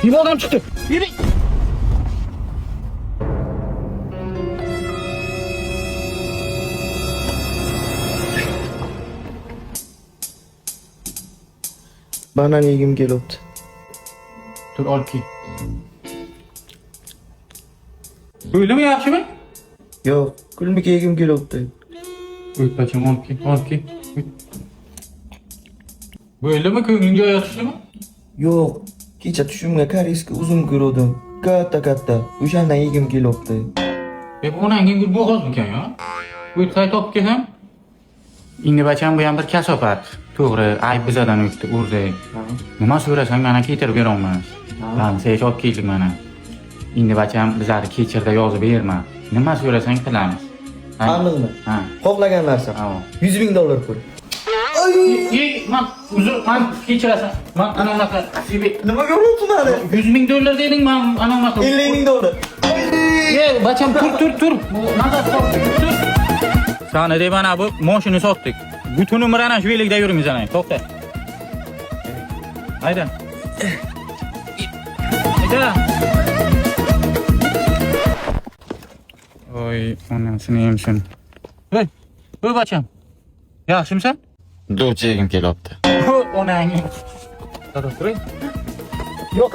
Bir adam çıktı. Yürü. Banan yegim kelibdi. Dur ol ki. Öyle mi yaxshi mi? Yo'q, kulmik yegim kelibdi. Uyut bacham ol ki. Böyle mi ko'ngling joyi yaxshi mi? Yo'q, kecha tushimga koreyskiy uzum ko'rdim. Katta. O'shandan yegim kelibdi. Bu onangin gul bo'g'ozmikan ya? Uyut qayta topib kelsam. Endi bacham bu ham bir kasofat. To'g'ri, ayb bizadan o'tdi, urdi. Nima so'rasang mana keltirib berolmas. Lan sen olib keldik mana. Endi bacham bizlarni kechirda yozib berma. Nima so'rasang qilamiz. Aniqmi? Ha. Xohlagan narsam. Ha. $100,000 pul. Man kechirasan. Man ana unaqa Nimaga uryapsan mani? $100,000 deding, man ana unaqa. $50,000. Bacham tur. Nazar top. Tur. Sana deb ana bu mashina sotdik. Bütün umr ana shu yo'lda yurimiz ana. To'xta. Hayda. Oy, onasini yemsin. Hey, bacham. Yaxshimisan? Do'ch yegim kelyapti. Onangni. Yo'q.